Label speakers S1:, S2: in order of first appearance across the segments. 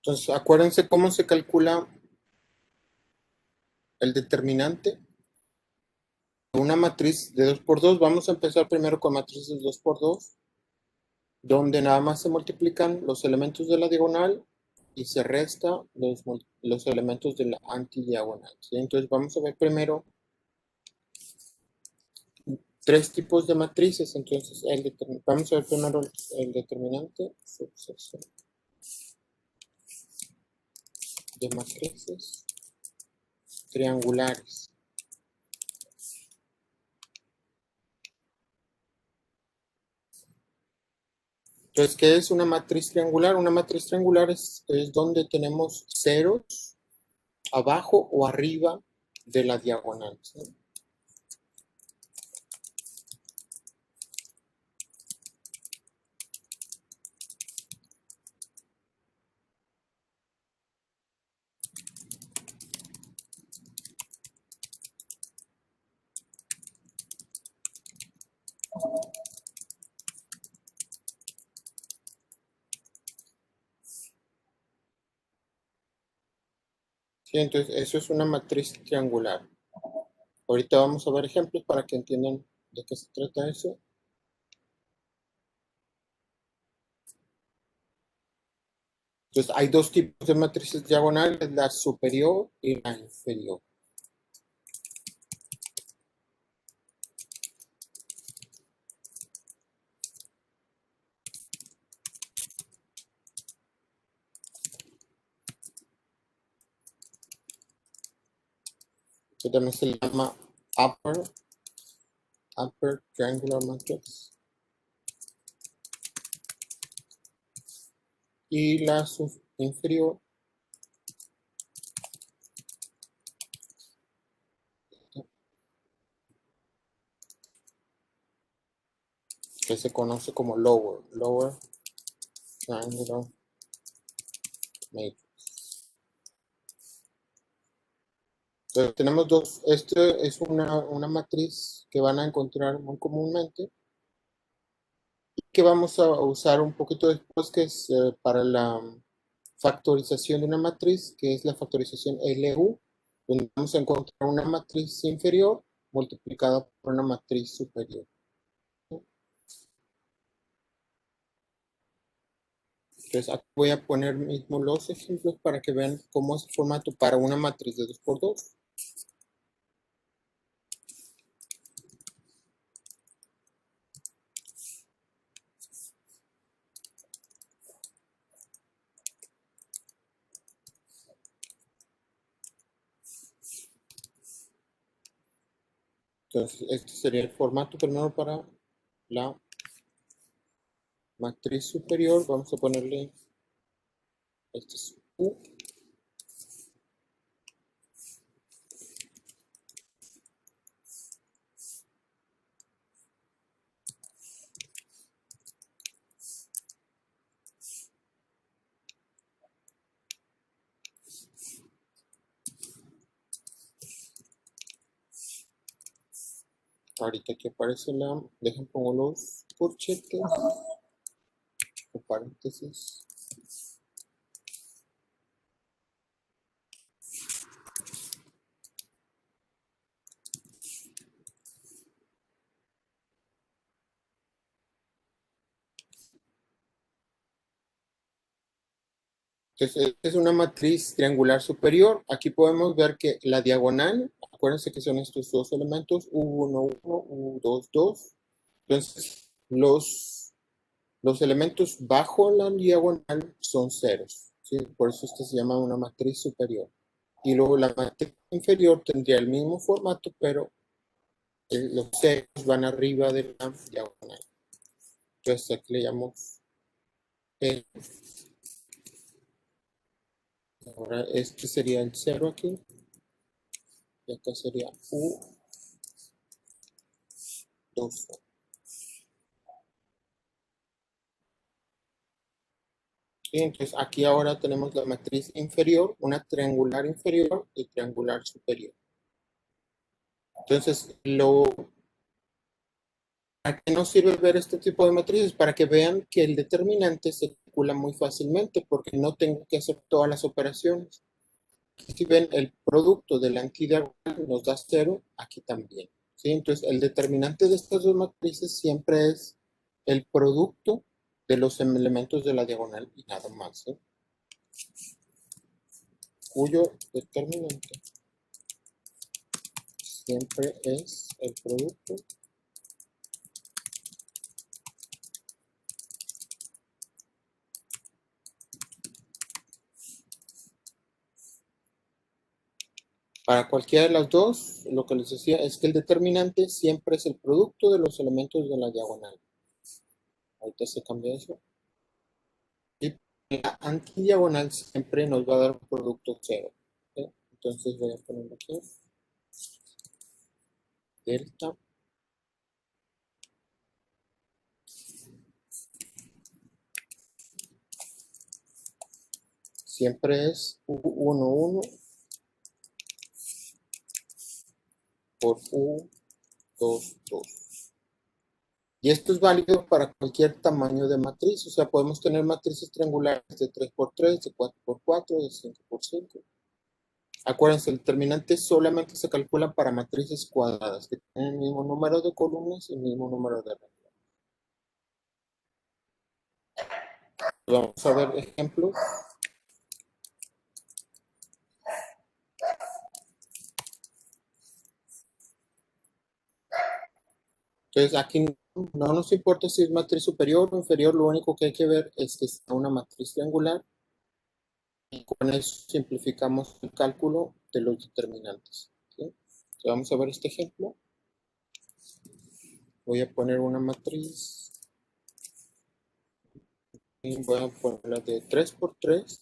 S1: Entonces, acuérdense cómo se calcula el determinante de una matriz de 2 por 2. Vamos a empezar primero con matrices de 2 por 2, donde nada más se multiplican los elementos de la diagonal y se resta los elementos de la antidiagonal, ¿sí? Entonces vamos a ver primero tres tipos de matrices. Entonces vamos a ver primero el determinante subsección de matrices triangulares. Entonces, ¿qué es una matriz triangular? Una matriz triangular es donde tenemos ceros abajo o arriba de la diagonal, ¿sí? Sí, entonces eso es una matriz triangular. Ahorita vamos a ver ejemplos para que entiendan de qué se trata eso. Entonces hay dos tipos de matrices diagonales, la superior y la inferior. Que también se llama upper triangular matrix. Y la inferior, que se conoce como lower triangular matrix. Entonces tenemos dos. Este es una matriz que van a encontrar muy comúnmente, que vamos a usar un poquito después, que es para la factorización de una matriz, que es la factorización LU, donde vamos a encontrar una matriz inferior multiplicada por una matriz superior. Entonces aquí voy a poner mismo los ejemplos para que vean cómo es el formato para una matriz de 2 por 2. Entonces este sería el formato primero para la matriz superior. Vamos a ponerle, este es U. Ahorita que aparece dejen pongo los corchetes o paréntesis. Entonces, esta es una matriz triangular superior. Aquí podemos ver que la diagonal, acuérdense que son estos dos elementos, U1, 1, U2, 2. Entonces, los elementos bajo la diagonal son ceros, ¿sí? Por eso esta se llama una matriz superior. Y luego la matriz inferior tendría el mismo formato, pero los ceros van arriba de la diagonal. Entonces aquí le llamamos L. Ahora este sería el 0 aquí. Y acá sería U2. Y entonces aquí ahora tenemos la matriz inferior, una triangular inferior y triangular superior. Entonces ¿Para qué nos sirve ver este tipo de matrices? Para que vean que el determinante se calcula muy fácilmente porque no tengo que hacer todas las operaciones. Si ven, el producto del antidiagonal nos da 0, aquí también. ¿Sí? Entonces, el determinante de estas dos matrices siempre es el producto de los elementos de la diagonal y nada más. ¿Sí? Cuyo determinante siempre es el producto para cualquiera de las dos. Lo que les decía es que el determinante siempre es el producto de los elementos de la diagonal. Ahorita se cambia eso. Y la antidiagonal siempre nos va a dar un producto 0. ¿Sí? Entonces voy a ponerlo aquí. Delta siempre es U11 por U22. Y esto es válido para cualquier tamaño de matriz. O sea, podemos tener matrices triangulares de 3x3, de 4x4, de 5x5. Acuérdense, el determinante solamente se calcula para matrices cuadradas, que tienen el mismo número de columnas y el mismo número de renglones. Vamos a ver ejemplos. Entonces, aquí no nos importa si es matriz superior o inferior, lo único que hay que ver es que sea una matriz triangular. Y con eso simplificamos el cálculo de los determinantes. ¿Sí? Entonces, vamos a ver este ejemplo. Voy a poner una matriz y voy a ponerla de 3x3.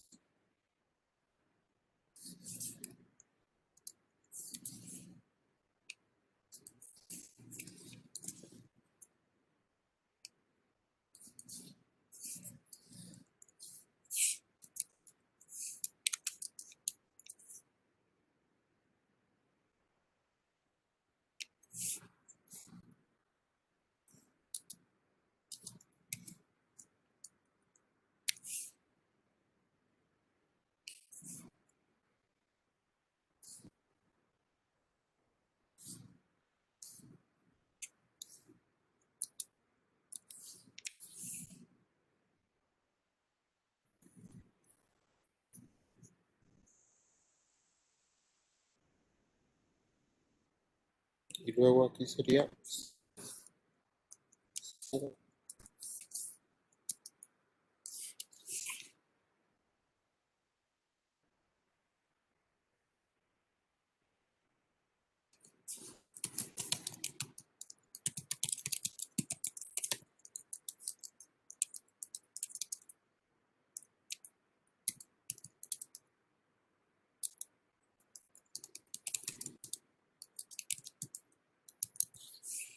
S1: Y luego aquí sería 0.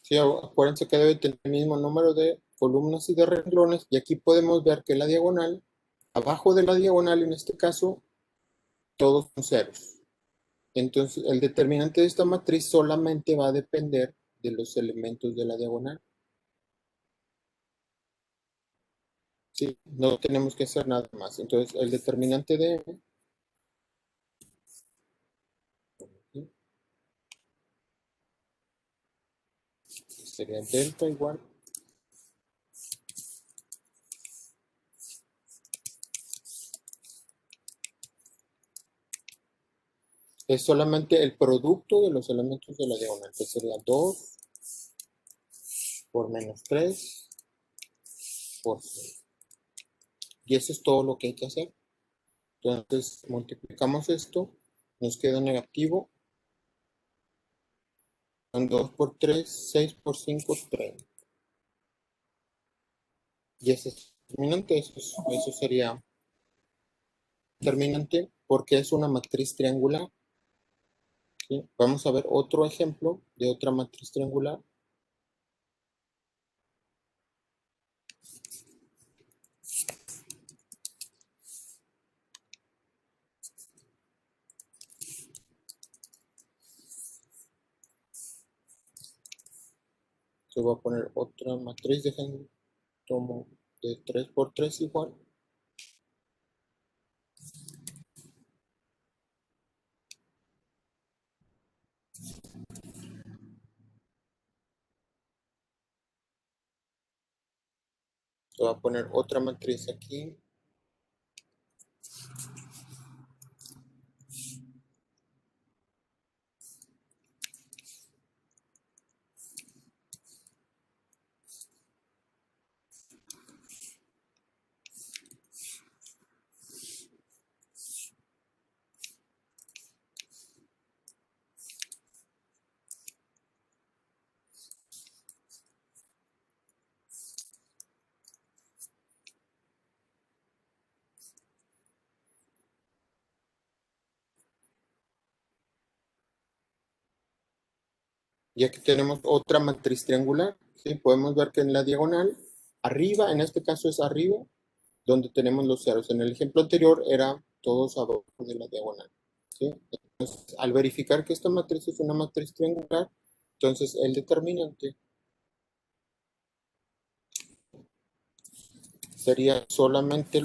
S1: Sí, acuérdense que debe tener el mismo número de columnas y de renglones. Y aquí podemos ver que la diagonal, abajo de la diagonal en este caso, todos son ceros. Entonces, el determinante de esta matriz solamente va a depender de los elementos de la diagonal. Sí, no tenemos que hacer nada más. Entonces, el determinante de M, ¿sí? Sería delta igual. Es solamente el producto de los elementos de la diagonal, que sería 2 por menos 3 por 6. Y eso es todo lo que hay que hacer. Entonces, multiplicamos esto, nos queda negativo. Son 2 por 3, 6 por 5, 30. Y ese es determinante, eso sería determinante porque es una matriz triangular. ¿Sí? Vamos a ver otro ejemplo de otra matriz triangular. Yo voy a poner otra matriz, dejen, tomo de 3 por 3 igual. Voy a poner otra matriz aquí. Y aquí tenemos otra matriz triangular. ¿Sí? Podemos ver que en la diagonal, arriba, en este caso es arriba, donde tenemos los ceros. En el ejemplo anterior era todos abajo de la diagonal. ¿Sí? Entonces, al verificar que esta matriz es una matriz triangular, entonces el determinante sería solamente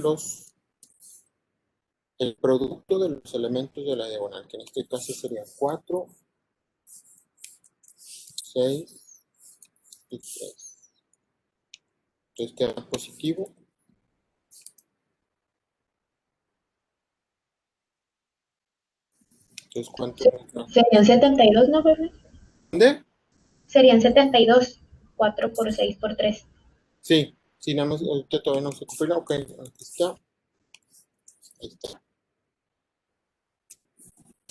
S1: el producto de los elementos de la diagonal, que en este caso serían 4, 6 y 3. Entonces queda positivo. Entonces, ¿cuánto nos da?
S2: Serían 72, ¿no, profe?
S1: ¿Dónde?
S2: Serían 72. 4 por 6 por 3.
S1: Sí, sí, nada más, ahorita todavía no se compila. Ok, aquí está. Ahí está.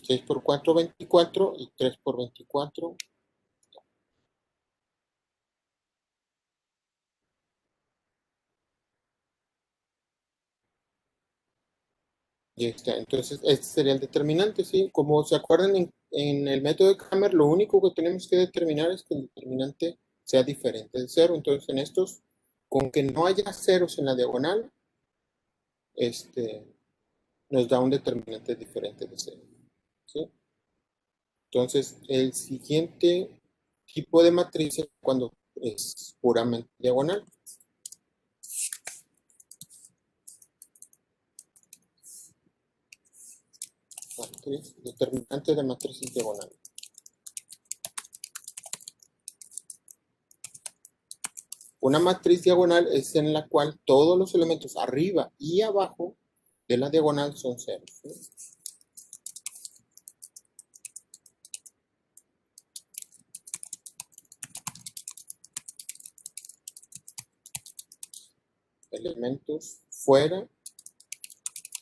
S1: 6 por 4, 24 y 3 por 24. Y ahí está. Entonces, este sería el determinante, ¿sí? Como se acuerdan en el método de Cramer, lo único que tenemos que determinar es que el determinante sea diferente de 0. Entonces, en estos, con que no haya ceros en la diagonal, nos da un determinante diferente de 0. ¿Sí? Entonces, el siguiente tipo de matriz es cuando es puramente diagonal. Matriz, determinante de matrices diagonal. Una matriz diagonal es en la cual todos los elementos arriba y abajo de la diagonal son ceros. ¿Sí? Elementos fuera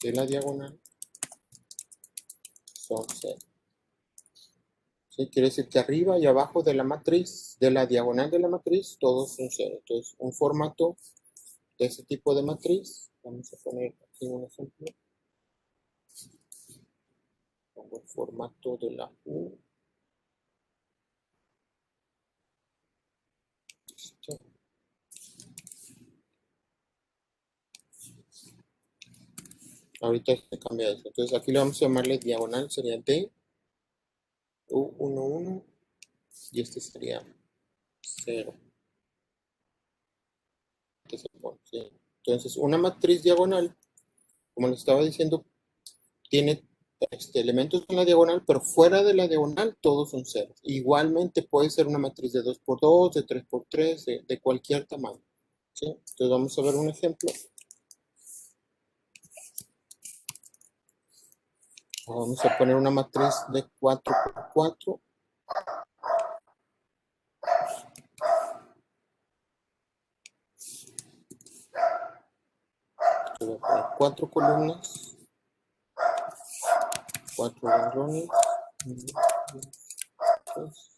S1: de la diagonal son ceros. ¿Sí? Quiere decir que arriba y abajo de la matriz, de la diagonal de la matriz, todos son ceros. Entonces, un formato de ese tipo de matriz, vamos a poner aquí un ejemplo. Pongo el formato de la U. Listo. Ahorita se cambia eso. Entonces aquí le vamos a llamarle diagonal, sería D, U11, y este sería 0. ¿Sí? Entonces, una matriz diagonal, como les estaba diciendo, tiene elementos en la diagonal, pero fuera de la diagonal todos son ceros. Igualmente puede ser una matriz de 2 por 2, de 3 por 3, de cualquier tamaño. ¿Sí? Entonces vamos a ver un ejemplo. Vamos a poner una matriz de 4 por 4. Voy a poner 4 columnas, 4 renglones, 1, 2, 3.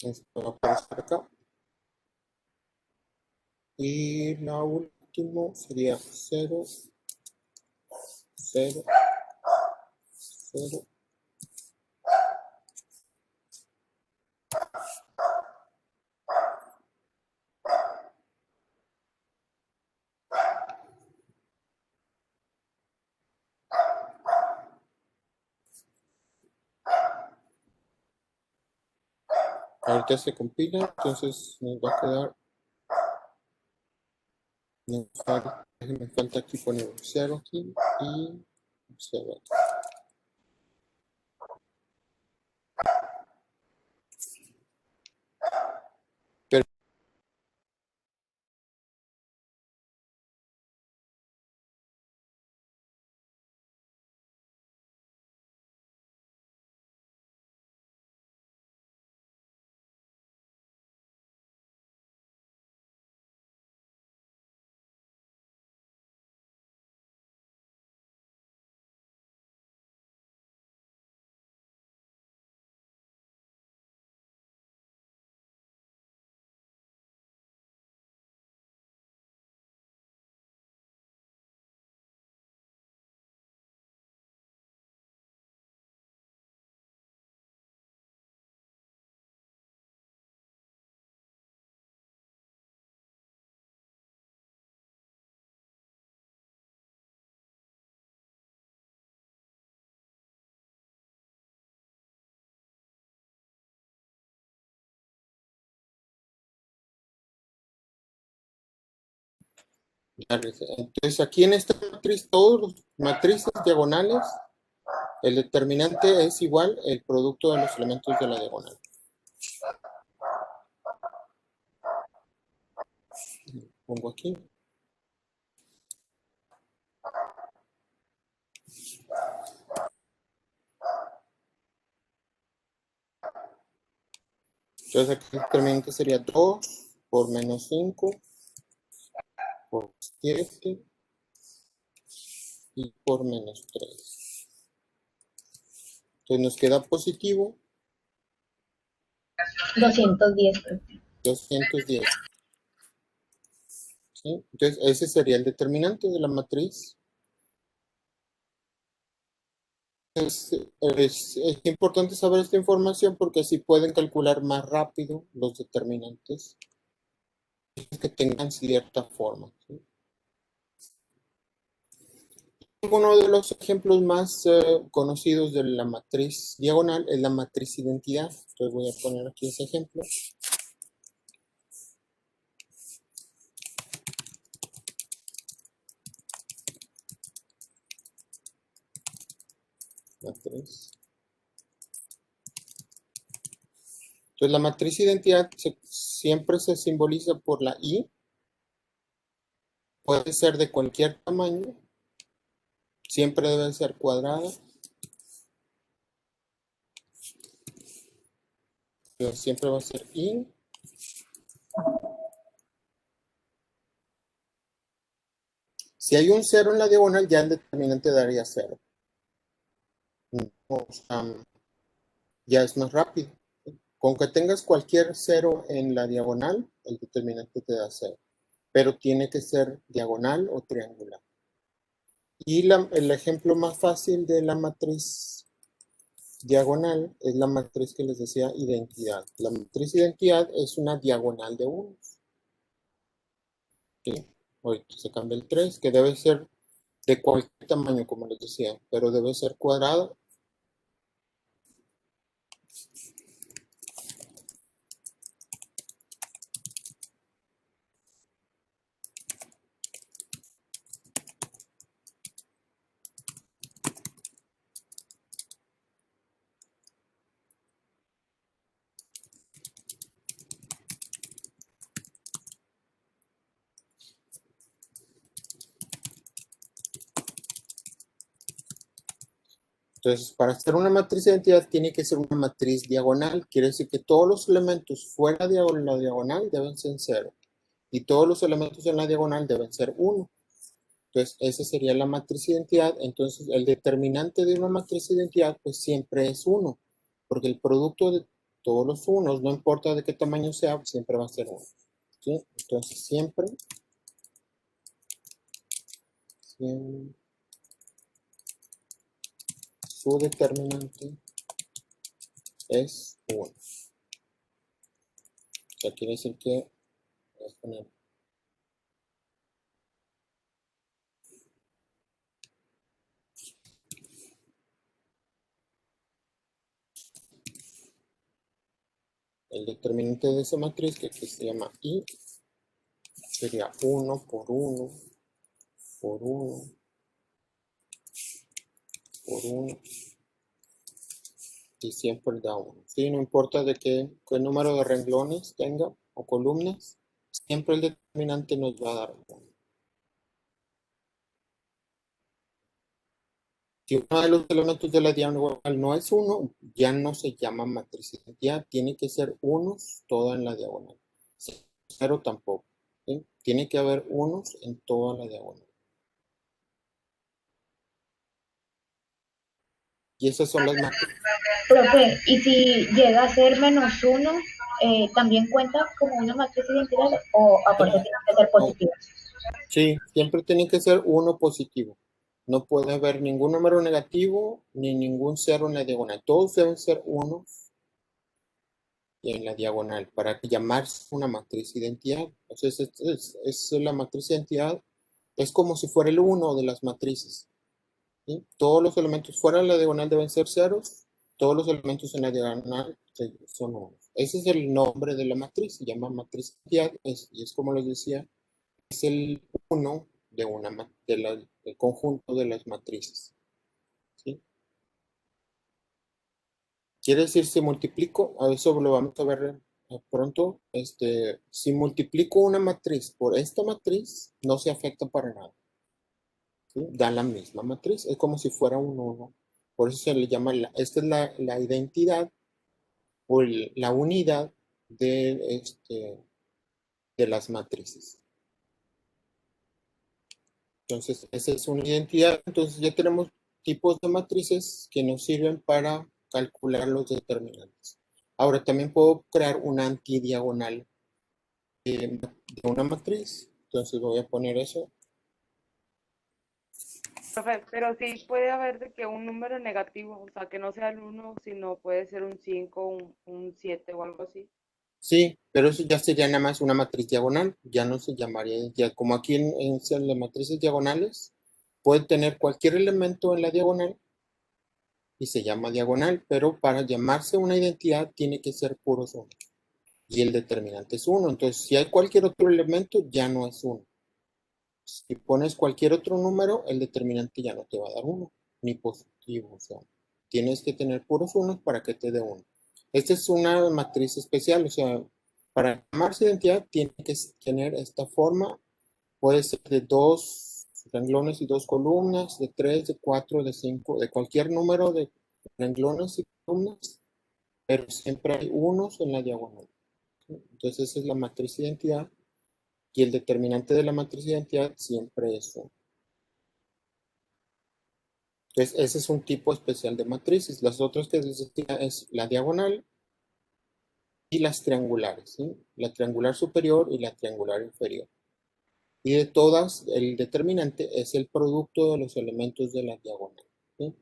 S1: Esto va a aparecer acá. Y la última sería 0, 0, 0. Ahorita se compila, entonces nos va a quedar. Me falta aquí poner un 0 aquí y un 0 aquí. Pero entonces aquí en esta matriz, todos los matrices diagonales, el determinante es igual el producto de los elementos de la diagonal. Pongo aquí. Entonces aquí el determinante sería 2 por menos 5 por 7 y por menos 3. Entonces nos queda positivo
S2: 210.
S1: 210. ¿Sí? Entonces ese sería el determinante de la matriz. Es importante saber esta información porque así pueden calcular más rápido los determinantes que tengan cierta forma. ¿Sí? Uno de los ejemplos más conocidos de la matriz diagonal es la matriz identidad. Entonces voy a poner aquí ese ejemplo. Matriz. Entonces la matriz identidad siempre se simboliza por la I. Puede ser de cualquier tamaño. Siempre debe ser cuadrada. Pero siempre va a ser I. Si hay un 0 en la diagonal, ya el determinante daría 0. O sea, ya es más rápido. Con que tengas cualquier 0 en la diagonal, el determinante te da 0. Pero tiene que ser diagonal o triangular. Y el ejemplo más fácil de la matriz diagonal es la matriz que les decía identidad. La matriz identidad es una diagonal de 1. ¿Sí? Ahorita se cambia el 3, que debe ser de cualquier tamaño, como les decía, pero debe ser cuadrada. Entonces, para hacer una matriz de identidad tiene que ser una matriz diagonal. Quiere decir que todos los elementos fuera de la diagonal deben ser 0. Y todos los elementos en la diagonal deben ser 1. Entonces, esa sería la matriz de identidad. Entonces, el determinante de una matriz de identidad, pues siempre es 1. Porque el producto todos los unos, no importa de qué tamaño sea, siempre va a ser 1. ¿Sí? Entonces siempre su determinante es 1. O sea, quiere decir que voy a poner el determinante de esa matriz, que aquí se llama I, sería 1 por 1 por 1 por 1 y siempre da 1. ¿Sí? No importa de qué número de renglones tenga o columnas, siempre el determinante nos va a dar 1. Si uno de los elementos de la diagonal no es 1, ya no se llama matriz identidad. Tiene que ser unos toda en la diagonal. Cero tampoco. ¿Sí? Tiene que haber unos en toda la diagonal. Y esas son las matrices.
S2: Profe, y si llega a ser -1, ¿también cuenta como una matriz de identidad o aparte tiene que ser positiva?
S1: Sí, siempre tiene que ser uno positivo. No puede haber ningún número negativo ni ningún cero en la diagonal. Todos deben ser unos en la diagonal para llamarse una matriz identidad. Entonces, es la matriz identidad, es como si fuera el uno de las matrices. ¿Sí? Todos los elementos fuera de la diagonal deben ser ceros, todos los elementos en la diagonal son unos. Ese es el nombre de la matriz, se llama matriz identidad, y es como les decía, es el uno de del conjunto de las matrices. ¿Sí? Quiere decir, si multiplico, a eso lo vamos a ver pronto, si multiplico una matriz por esta matriz, no se afecta para nada. ¿Sí? Da la misma matriz, es como si fuera un 1. Por eso se le llama, esta es la identidad o la unidad de las matrices. Entonces, esa es una identidad. Entonces, ya tenemos tipos de matrices que nos sirven para calcular los determinantes. Ahora, también puedo crear una antidiagonal de una matriz. Entonces, voy a poner eso.
S3: Profe, pero sí puede haber de que un número negativo, o sea, que no sea el 1, sino puede ser un 5, un 7 o algo así.
S1: Sí, pero eso ya sería nada más una matriz diagonal. Ya no se llamaría identidad. Como aquí en las matrices diagonales, puede tener cualquier elemento en la diagonal y se llama diagonal, pero para llamarse una identidad tiene que ser puros 1. Y el determinante es 1. Entonces, si hay cualquier otro elemento, ya no es 1. Si pones cualquier otro número, el determinante ya no te va a dar 1, ni positivo. O sea, tienes que tener puros 1 para que te dé 1. Esta es una matriz especial, o sea, para llamarse identidad tiene que tener esta forma. Puede ser de 2 renglones y 2 columnas, de 3, de 4, de 5, de cualquier número de renglones y columnas, pero siempre hay unos en la diagonal. Entonces, esa es la matriz identidad. Y el determinante de la matriz de identidad siempre es 1. Entonces, ese es un tipo especial de matrices. Las otras que les decía es la diagonal y las triangulares, ¿sí? La triangular superior y la triangular inferior. Y de todas, el determinante es el producto de los elementos de la diagonal, ¿sí?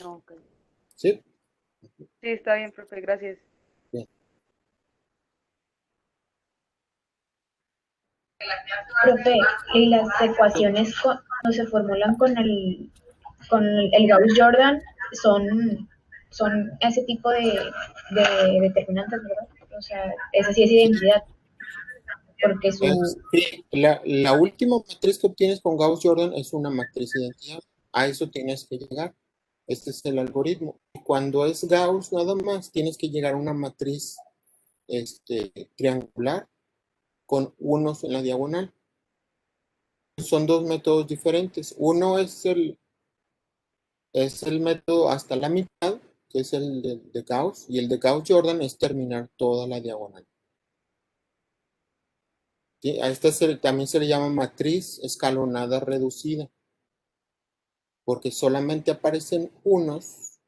S3: Ok.
S1: ¿Sí?
S3: Sí, está bien, profe, gracias.
S1: Bien.
S2: Profe, y las ecuaciones cuando se formulan con el Gauss-Jordan son ese tipo de determinantes, ¿verdad? O sea, esa sí es
S1: Sí,
S2: identidad, porque
S1: sí, la última matriz que obtienes con Gauss-Jordan es una matriz de identidad. A eso tienes que llegar. Este es el algoritmo. Cuando es Gauss nada más, tienes que llegar a una matriz triangular con unos en la diagonal. Son dos métodos diferentes. Uno es el método hasta la mitad, que es el de Gauss, y el de Gauss-Jordan es terminar toda la diagonal. ¿Sí? A esta también se le llama matriz escalonada reducida, porque solamente aparecen unos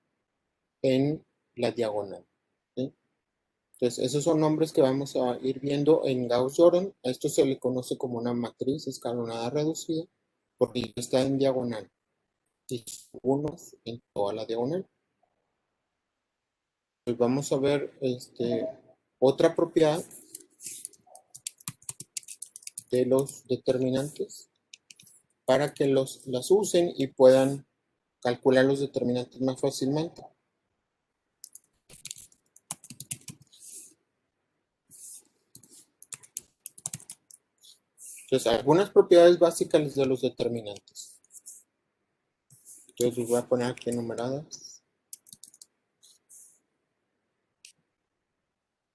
S1: en la diagonal. ¿Sí? Entonces, esos son nombres que vamos a ir viendo en Gauss-Jordan. A esto se le conoce como una matriz escalonada reducida, porque está en diagonal. Y unos en toda la diagonal. Pues vamos a ver otra propiedad de los determinantes para que las usen y puedan calcular los determinantes más fácilmente. Entonces, algunas propiedades básicas de los determinantes. Entonces, los voy a poner aquí enumeradas.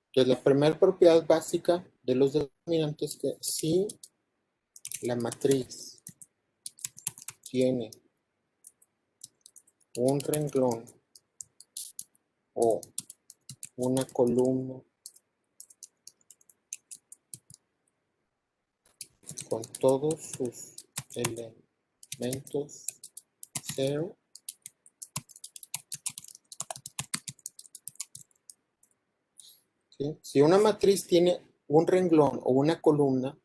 S1: Entonces, la primera propiedad básica de los determinantes es que si la matriz tiene un renglón o una columna con todos sus elementos 0, ¿sí? Si una matriz tiene un renglón o una columna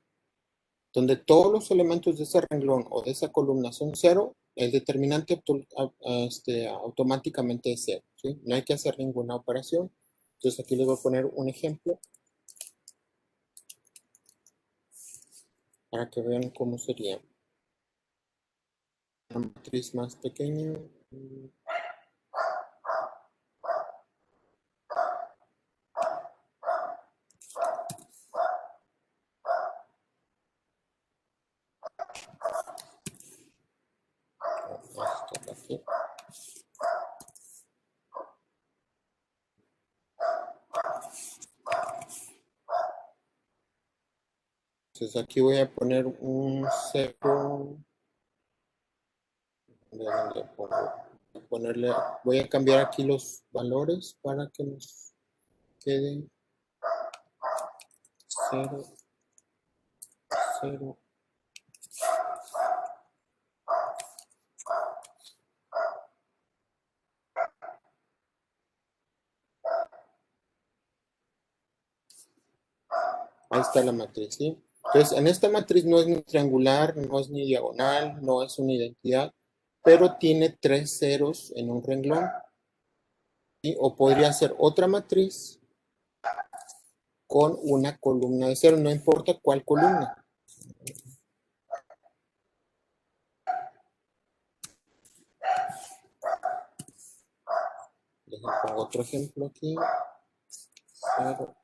S1: donde todos los elementos de ese renglón o de esa columna son 0, el determinante automáticamente es 0. ¿Sí? No hay que hacer ninguna operación. Entonces aquí les voy a poner un ejemplo para que vean cómo sería una matriz más pequeña. Esto aquí. Entonces aquí voy a poner un 0. Voy a cambiar aquí los valores para que nos quede 0, 0. Ahí está la matriz, ¿sí? Entonces, en esta matriz no es ni triangular, no es ni diagonal, no es una identidad, pero tiene 3 ceros en un renglón. ¿Sí? O podría ser otra matriz con una columna de 0, no importa cuál columna. Les pongo otro ejemplo aquí. 0.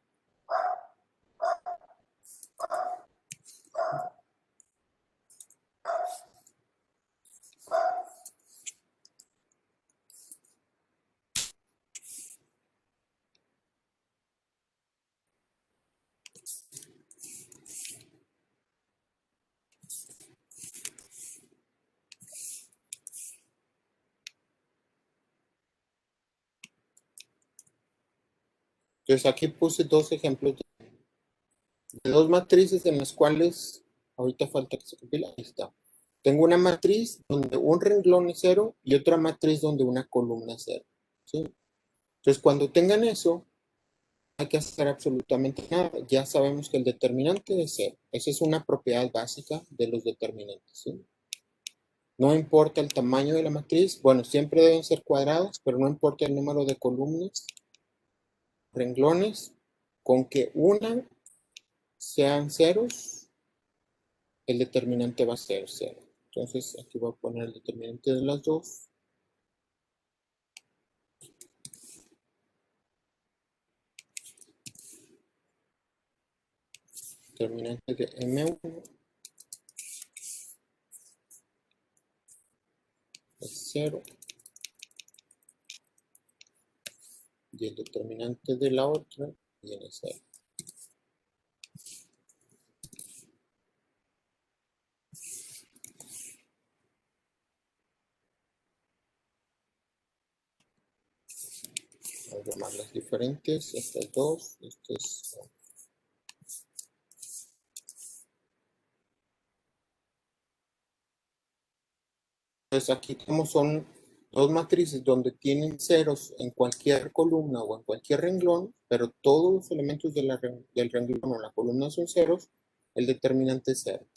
S1: Entonces aquí puse dos ejemplos de dos matrices en las cuales, ahorita falta que se compile, ahí está. Tengo una matriz donde un renglón es 0 y otra matriz donde una columna es 0. ¿Sí? Entonces cuando tengan eso, no hay que hacer absolutamente nada. Ya sabemos que el determinante es 0. Esa es una propiedad básica de los determinantes. ¿Sí? No importa el tamaño de la matriz, bueno, siempre deben ser cuadrados, pero no importa el número de columnas, renglones, con que una sean ceros, el determinante va a ser 0. Entonces aquí voy a poner el determinante de las dos. Determinante de M1 es 0. Y el determinante de la otra viene 0. Vamos a llamarlas diferentes. Esta es 2, esta es 1. Entonces aquí como son dos matrices donde tienen ceros en cualquier columna o en cualquier renglón, pero todos los elementos del renglón o la columna son ceros, el determinante es cero.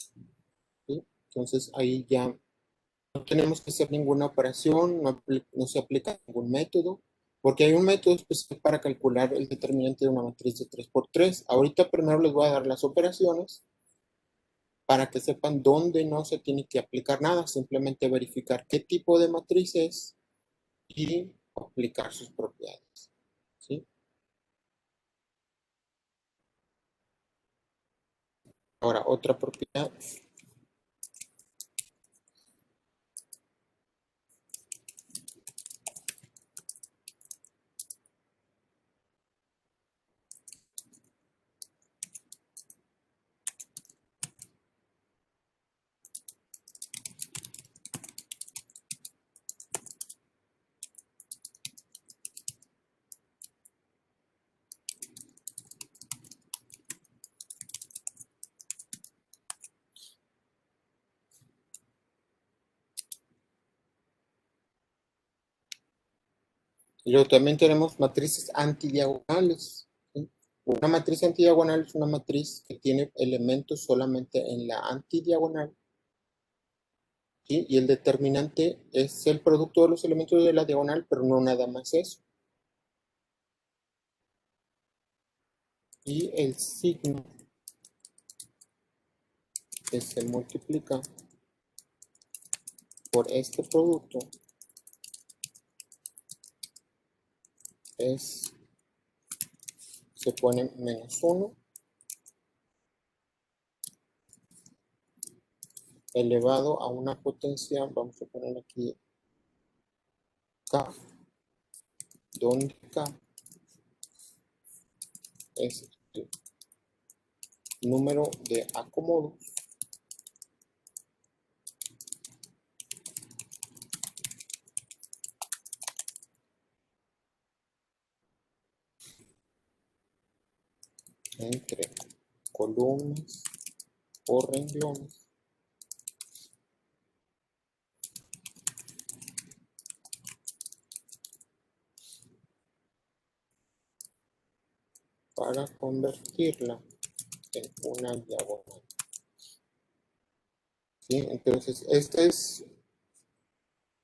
S1: ¿Sí? Entonces ahí ya no tenemos que hacer ninguna operación, no se aplica ningún método, porque hay un método especial para calcular el determinante de una matriz de 3×3. Ahorita primero les voy a dar las operaciones para que sepan dónde no se tiene que aplicar nada, simplemente verificar qué tipo de matriz es y aplicar sus propiedades. ¿Sí? Ahora, otra propiedad. Y luego también tenemos matrices antidiagonales. ¿Sí? Una matriz antidiagonal es una matriz que tiene elementos solamente en la antidiagonal. ¿Sí? Y el determinante es el producto de los elementos de la diagonal, pero no nada más eso. Y el signo que se multiplica por este producto se pone -1 elevado a una potencia, vamos a poner aquí K, donde K es el número de acomodos entre columnas o renglones para convertirla en una diagonal. ¿Sí? Entonces, esta es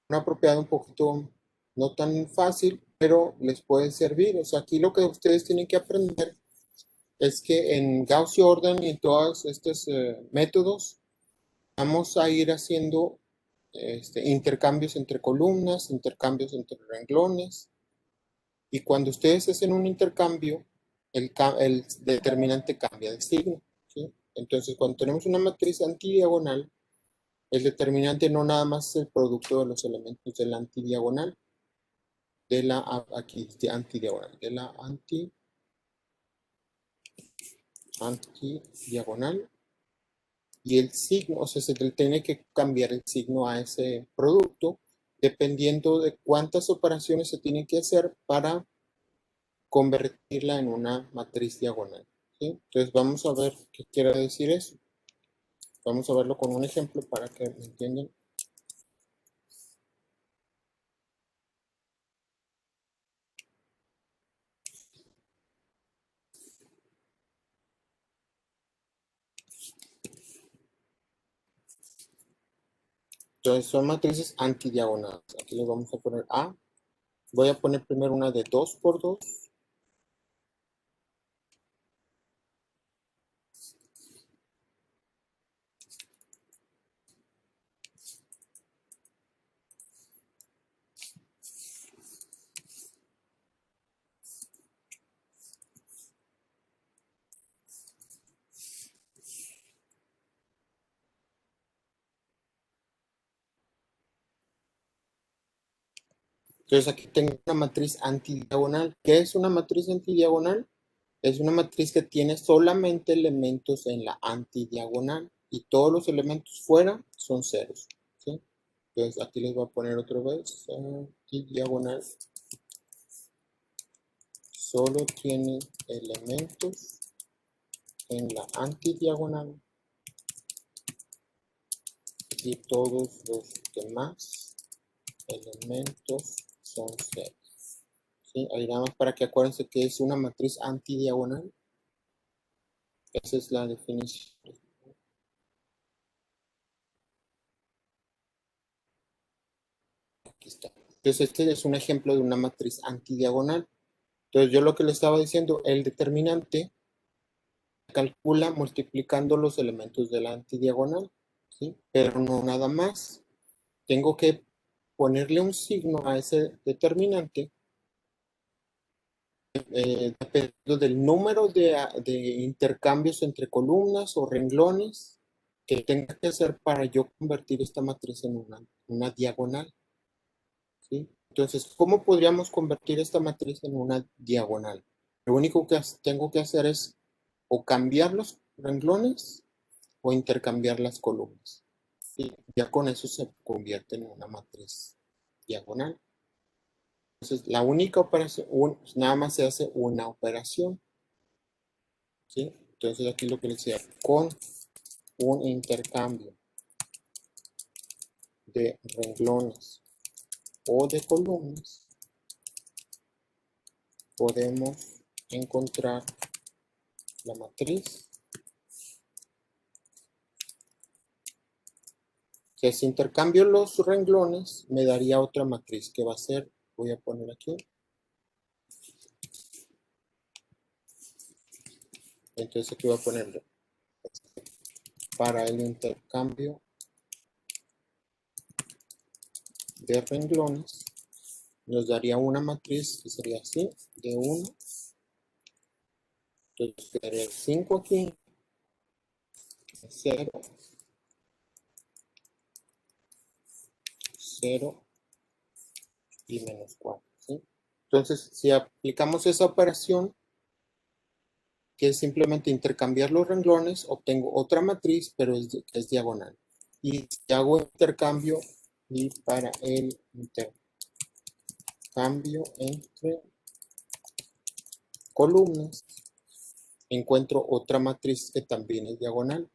S1: una propiedad un poquito no tan fácil, pero les puede servir. O sea, aquí lo que ustedes tienen que aprender es que en Gauss-Jordan y en todos estos métodos vamos a ir haciendo intercambios entre columnas, intercambios entre renglones, y cuando ustedes hacen un intercambio, el determinante cambia de signo. ¿Sí? Entonces, cuando tenemos una matriz antidiagonal, el determinante no nada más es el producto de los elementos de la antidiagonal, aquí de antidiagonal, de la antidiagonal, y el signo, o sea, se le tiene que cambiar el signo a ese producto, dependiendo de cuántas operaciones se tienen que hacer para convertirla en una matriz diagonal. ¿Sí? Entonces vamos a ver qué quiere decir eso. Vamos a verlo con un ejemplo para que me entiendan. Entonces son matrices antidiagonales. Aquí le vamos a poner A. Voy a poner primero una de 2×2. Entonces aquí tengo una matriz antidiagonal. ¿Qué es una matriz antidiagonal? Es una matriz que tiene solamente elementos en la antidiagonal y todos los elementos fuera son ceros. ¿Sí? Entonces aquí les voy a poner otra vez antidiagonal. Solo tiene elementos en la antidiagonal y todos los demás elementos son 0. ¿Sí? Ahí nada más para que acuérdense que es una matriz antidiagonal. Esa es la definición. Aquí está. Entonces este es un ejemplo de una matriz antidiagonal. Entonces yo lo que le estaba diciendo, el determinante calcula multiplicando los elementos de la antidiagonal, ¿sí? Pero no nada más. Tengo que ponerle un signo a ese determinante dependiendo del número de intercambios entre columnas o renglones que tenga que hacer para yo convertir esta matriz en una diagonal, ¿sí? Entonces, ¿cómo podríamos convertir esta matriz en una diagonal? Lo único que tengo que hacer es o cambiar los renglones o intercambiar las columnas. Y ya con eso se convierte en una matriz diagonal. Entonces, la única operación, nada más se hace una operación. ¿Sí? Entonces, aquí lo que les decía, con un intercambio de renglones o de columnas, podemos encontrar la matriz. Que si intercambio los renglones, me daría otra matriz que va a ser, voy a poner aquí. Entonces aquí voy a ponerle para el intercambio de renglones, nos daría una matriz que sería así, de 1. Entonces quedaría el 5 aquí, 0, 0 y menos 4. ¿Sí? Entonces, si aplicamos esa operación, que es simplemente intercambiar los renglones, obtengo otra matriz, pero es diagonal. Y si hago intercambio, y para el intercambio entre columnas, encuentro otra matriz que también es diagonal.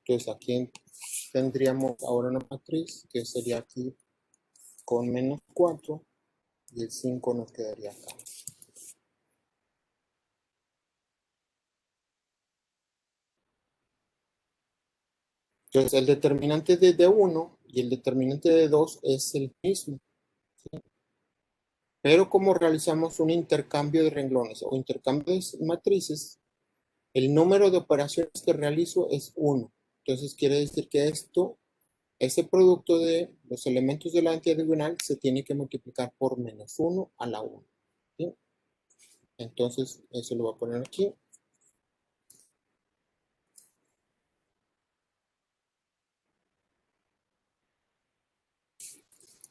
S1: Entonces aquí tendríamos ahora una matriz que sería aquí con menos 4 y el 5 nos quedaría acá. Entonces el determinante de D1 y el determinante de 2 es el mismo. ¿Sí? Pero como realizamos un intercambio de renglones o intercambio de matrices, el número de operaciones que realizo es 1. Entonces quiere decir que ese producto de los elementos de la antidiagonal se tiene que multiplicar por menos 1 a la 1. ¿Sí? Entonces eso lo voy a poner aquí.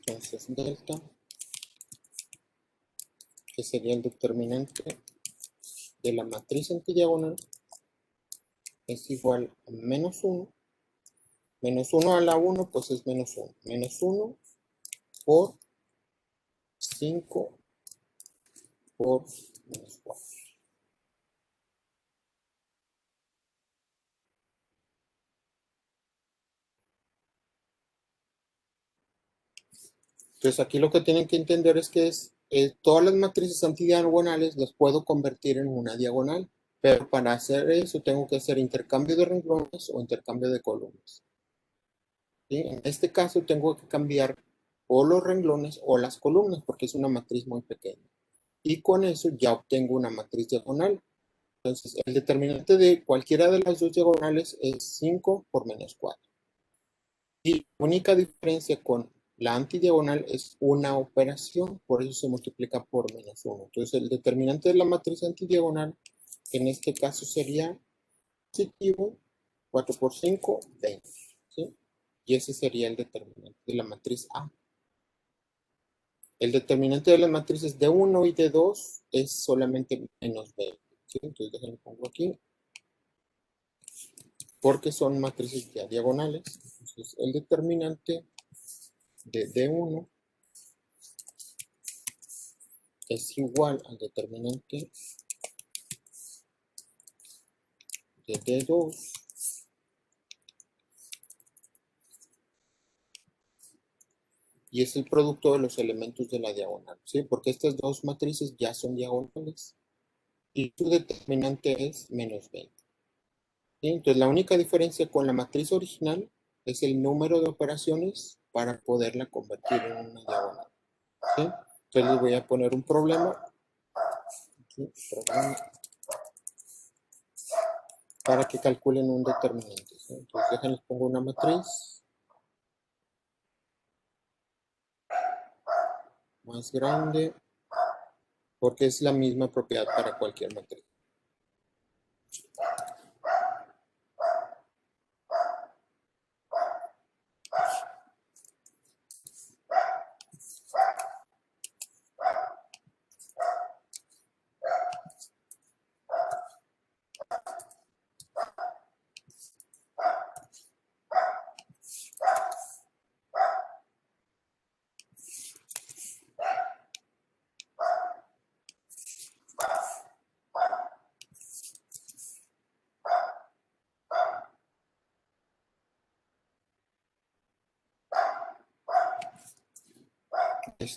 S1: Entonces delta, que sería el determinante de la matriz antidiagonal, es igual a menos 1. Menos 1 a la 1, pues es menos 1. Menos 1 por 5 por menos 4. Entonces aquí lo que tienen que entender es que todas las matrices antidiagonales las puedo convertir en una diagonal. Pero para hacer eso tengo que hacer intercambio de renglones o intercambio de columnas. ¿Sí? En este caso tengo que cambiar o los renglones o las columnas porque es una matriz muy pequeña. Y con eso ya obtengo una matriz diagonal. Entonces el determinante de cualquiera de las dos diagonales es 5 por menos 4. Y la única diferencia con la antidiagonal es una operación, por eso se multiplica por menos 1. Entonces el determinante de la matriz antidiagonal en este caso sería positivo, 4 por 5, 20. ¿Sí? Y ese sería el determinante de la matriz A. El determinante de las matrices de 1 y de 2 es solamente menos 20. ¿Sí? Entonces déjenme pongo aquí. Porque son matrices ya diagonales. Entonces el determinante de D1 es igual al determinante de D2 y es el producto de los elementos de la diagonal, ¿sí? Porque estas dos matrices ya son diagonales y su determinante es menos 20. ¿Sí? Entonces, la única diferencia con la matriz original es el número de operaciones para poderla convertir en una diagonal. ¿Sí? Entonces, les voy a poner un problema. Aquí, problema para que calculen un determinante. ¿Sí? Entonces, déjenles pongo una matriz más grande, porque es la misma propiedad para cualquier matriz.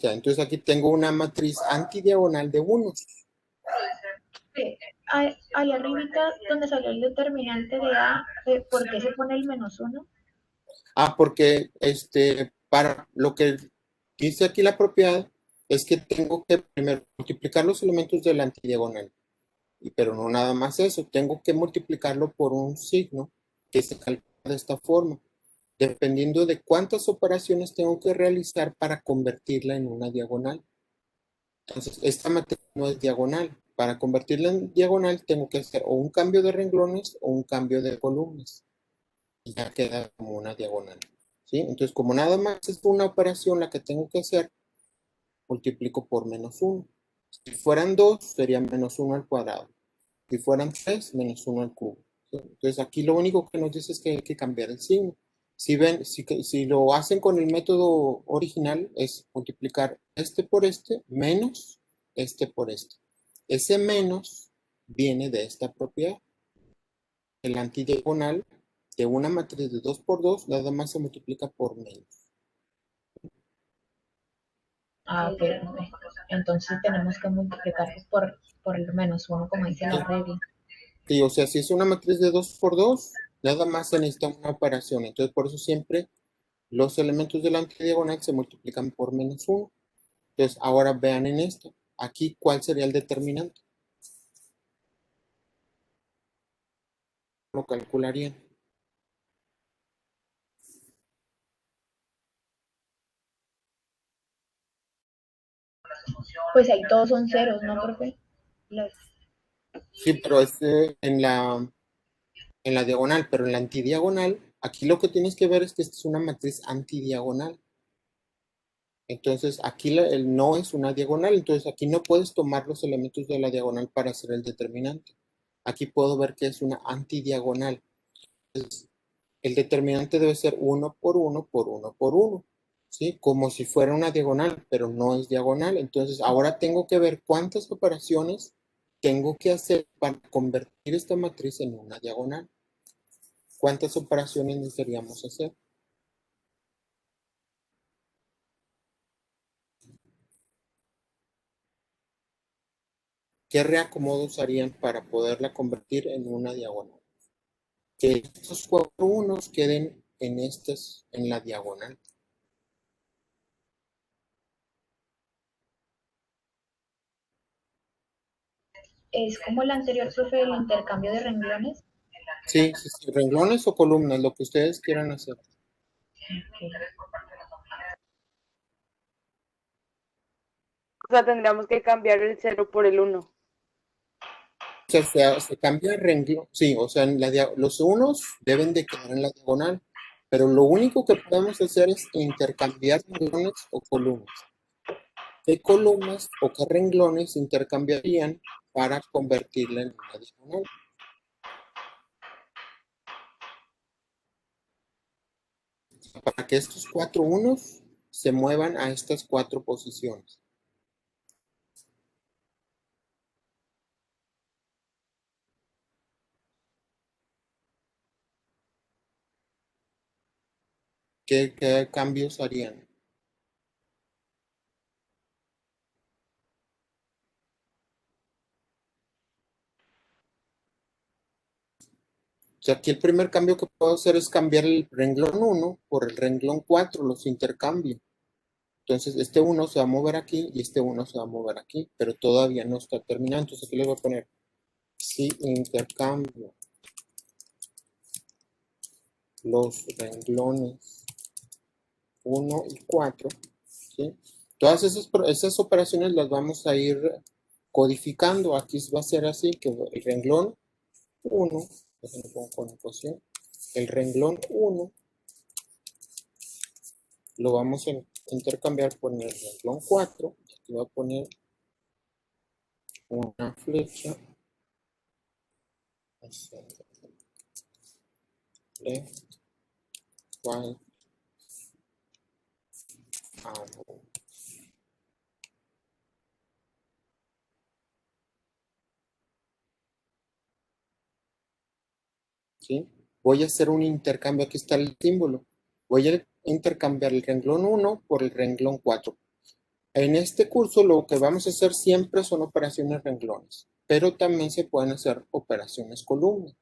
S1: Entonces, aquí tengo una matriz antidiagonal de 1.
S2: Ahí arribita, donde salió el determinante de A, ¿por qué se pone el -1?
S1: Porque para lo que dice aquí la propiedad es que tengo que primero multiplicar los elementos de la antidiagonal. Pero no nada más eso, tengo que multiplicarlo por un signo que se calcula de esta forma, dependiendo de cuántas operaciones tengo que realizar para convertirla en una diagonal. Entonces, esta matriz no es diagonal. Para convertirla en diagonal tengo que hacer o un cambio de renglones o un cambio de columnas. Y ya queda como una diagonal. ¿Sí? Entonces, como nada más es una operación la que tengo que hacer, multiplico por -1. Si fueran 2, sería -1 al cuadrado. Si fueran 3, -1 al cubo. ¿Sí? Entonces, aquí lo único que nos dice es que hay que cambiar el signo. Si ven, si lo hacen con el método original, es multiplicar este por este menos este por este. Ese menos viene de esta propiedad. El antidiagonal de una matriz de 2 por 2 nada más se multiplica por menos.
S2: Ok. Entonces tenemos que multiplicar por el -1, como dice la regla.
S1: Sí, o sea, si es una matriz de 2 por 2, nada más se necesita una operación. Entonces, por eso siempre los elementos de la antidiagonal se multiplican por -1. Entonces, ahora vean en esto. Aquí, ¿cuál sería el determinante? Lo calcularían.
S2: Pues ahí todos son ceros, ¿no, profe? Los...
S1: Sí, pero es en la diagonal, pero en la antidiagonal, aquí lo que tienes que ver es que esta es una matriz antidiagonal. Entonces, aquí el no es una diagonal, entonces aquí no puedes tomar los elementos de la diagonal para hacer el determinante. Aquí puedo ver que es una antidiagonal. Entonces, el determinante debe ser 1 por 1 por 1 por 1, ¿sí? Como si fuera una diagonal, pero no es diagonal. Entonces, ahora tengo que ver cuántas operaciones tengo que hacer para convertir esta matriz en una diagonal. ¿Cuántas operaciones necesitaríamos hacer? ¿Qué reacomodos harían para poderla convertir en una diagonal? Que estos 4 unos queden en la diagonal.
S2: Es como el anterior, profe, el intercambio de renglones.
S1: Sí, renglones o columnas, lo que ustedes quieran hacer.
S2: Okay.
S3: O sea, tendríamos que cambiar el 0 por el 1.
S1: O sea, se cambia el renglón. Sí, o sea, los unos deben de quedar en la diagonal, pero lo único que podemos hacer es intercambiar renglones o columnas. ¿Qué columnas o qué renglones intercambiarían para convertirla en una diagonal? Para que estos 4 unos se muevan a estas 4 posiciones. ¿Qué cambios harían? sea, aquí el primer cambio que puedo hacer es cambiar el renglón 1 por el renglón 4, los intercambio. Entonces, este 1 se va a mover aquí y este 1 se va a mover aquí, pero todavía no está terminado. Entonces, aquí le voy a poner si intercambio los renglones 1 y 4, ¿sí? Todas esas operaciones las vamos a ir codificando. Aquí va a ser así, que el renglón 1, déjenme pongo con ecuación, el renglón 1 lo vamos a intercambiar por el renglón 4. Aquí voy a poner una flecha hacia left, right, arrow. ¿Sí? Voy a hacer un intercambio, aquí está el símbolo. Voy a intercambiar el renglón 1 por el renglón 4. En este curso lo que vamos a hacer siempre son operaciones renglones, pero también se pueden hacer operaciones columna.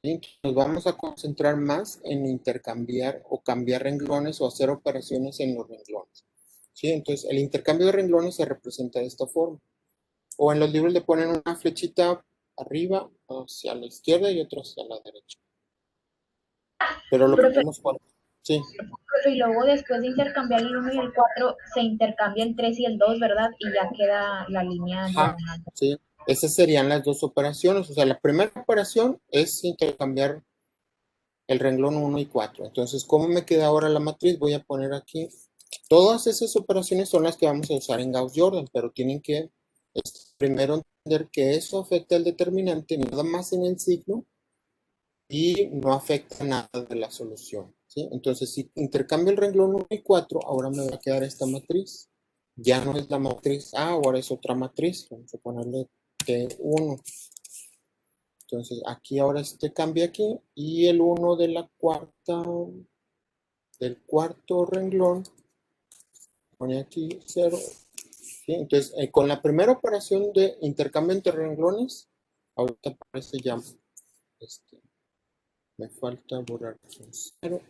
S1: ¿Sí? Nos vamos a concentrar más en intercambiar o cambiar renglones o hacer operaciones en los renglones. ¿Sí? Entonces, el intercambio de renglones se representa de esta forma. O en los libros le ponen una flechita arriba hacia la izquierda y otra hacia la derecha. Pero lo
S2: Profe,
S1: podemos poner. Sí.
S2: profe, y luego después de intercambiar el 1 y el 4, se intercambia el 3 y el 2, ¿verdad? Y ya queda la línea
S1: Ajá,
S2: diagonal.
S1: sí. Esas serían las dos operaciones. O sea, la primera operación es intercambiar el renglón 1 y 4. Entonces, ¿cómo me queda ahora la matriz? Voy a poner aquí. Todas esas operaciones son las que vamos a usar en Gauss-Jordan, pero tienen que primero entender que eso afecta al determinante nada más en el signo y no afecta nada de la solución. ¿Sí? Entonces, si intercambio el renglón 1 y 4, ahora me va a quedar esta matriz. Ya no es la matriz A, ahora es otra matriz. Vamos a ponerle T1. Entonces, aquí ahora este cambia aquí y el 1 de la cuarta, del cuarto renglón, pone aquí 0. ¿Sí? Entonces, con la primera operación de intercambio entre renglones, ahorita aparece ya, me falta borrar un 0,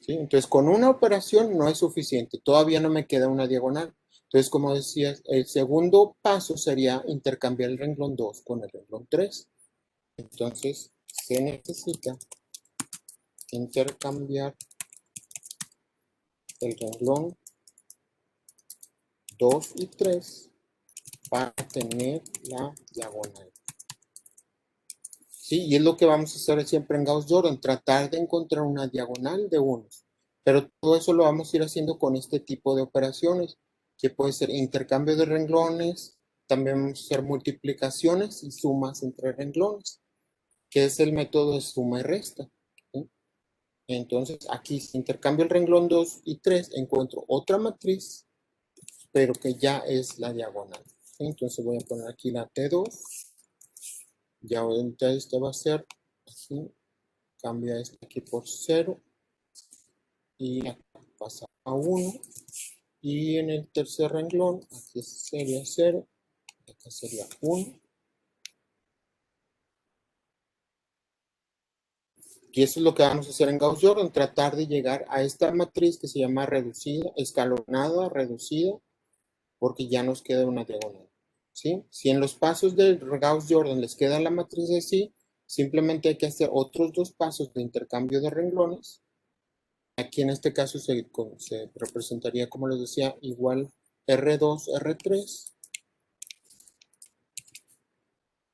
S1: ¿sí? Entonces, con una operación no es suficiente, todavía no me queda una diagonal. Entonces, como decías, el segundo paso sería intercambiar el renglón 2 con el renglón 3. Entonces, se necesita intercambiar el renglón 2 y 3 para tener la diagonal. Sí, y es lo que vamos a hacer siempre en Gauss-Jordan, tratar de encontrar una diagonal de unos. Pero todo eso lo vamos a ir haciendo con este tipo de operaciones, que puede ser intercambio de renglones, también vamos a hacer multiplicaciones y sumas entre renglones, que es el método de suma y resta. ¿Sí? Entonces, aquí si intercambio el renglón 2 y 3, encuentro otra matriz, pero que ya es la diagonal. ¿Sí? Entonces voy a poner aquí la T2. Ya ahorita este va a ser así. Cambia este aquí por 0. Y acá pasa a 1. Y en el tercer renglón, aquí sería 0. Acá sería 1. Y eso es lo que vamos a hacer en Gauss-Jordan, tratar de llegar a esta matriz que se llama reducida, escalonada, reducida, porque ya nos queda una diagonal. ¿Sí? Si en los pasos de Gauss-Jordan les queda la matriz así, simplemente hay que hacer otros dos pasos de intercambio de renglones. Aquí en este caso se representaría, como les decía, igual R2, R3.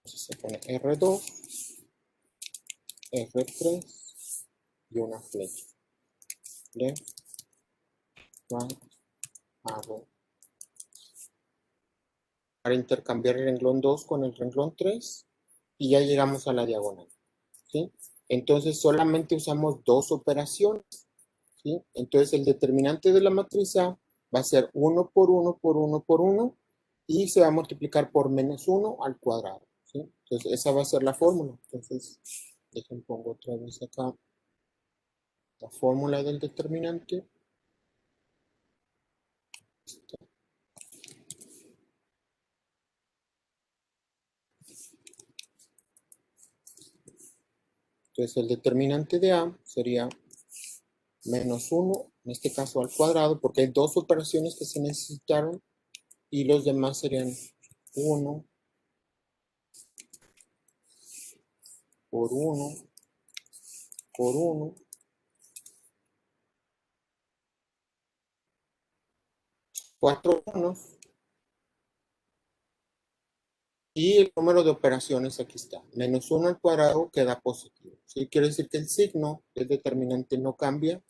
S1: Entonces se pone R2, R3 y una flecha. Left, right, arrow. Para intercambiar el renglón 2 con el renglón 3 y ya llegamos a la diagonal. ¿Sí? Entonces solamente usamos dos operaciones. ¿Sí? Entonces el determinante de la matriz A va a ser 1 por 1 por 1 por 1 y se va a multiplicar por menos 1 al cuadrado. ¿Sí? Entonces esa va a ser la fórmula. Entonces, déjenme pongo otra vez acá la fórmula del determinante. Entonces el determinante de A sería menos 1, en este caso al cuadrado, porque hay dos operaciones que se necesitaron y los demás serían 1 por 1 por 1, 4 unos, y el número de operaciones aquí está. Menos 1 al cuadrado queda positivo. ¿Sí? Quiere decir que el signo del determinante no cambia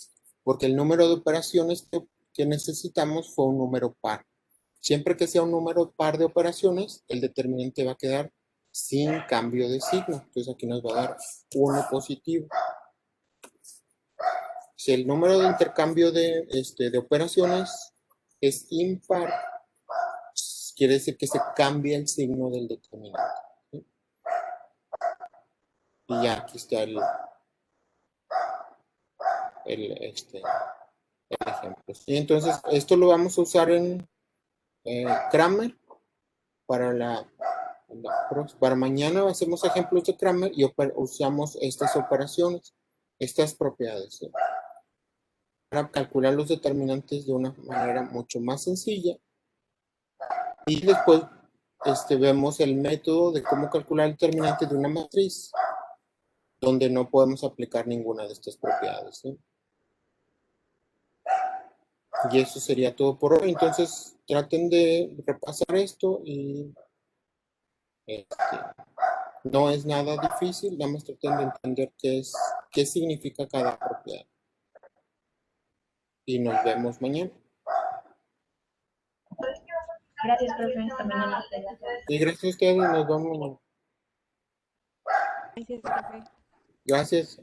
S1: porque el número de operaciones que necesitamos fue un número par. Siempre que sea un número par de operaciones, el determinante va a quedar sin cambio de signo. Entonces aquí nos va a dar 1 positivo. Si el número de intercambio de operaciones es impar, quiere decir que se cambia el signo del determinante. ¿Sí? Y ya aquí está el ejemplo. Y entonces esto lo vamos a usar en Cramer para mañana. Hacemos ejemplos de Cramer y usamos estas operaciones, estas propiedades, ¿sí? Para calcular los determinantes de una manera mucho más sencilla. Y después vemos el método de cómo calcular el determinante de una matriz donde no podemos aplicar ninguna de estas propiedades, ¿sí? Y eso sería todo por hoy. Entonces traten de repasar esto y no es nada difícil, nada más traten de entender qué significa cada propiedad. Y nos vemos mañana.
S2: Gracias, profe. Hasta mañana.
S1: Y gracias a ustedes, nos vemos mañana.
S3: Gracias, profe.
S1: Gracias.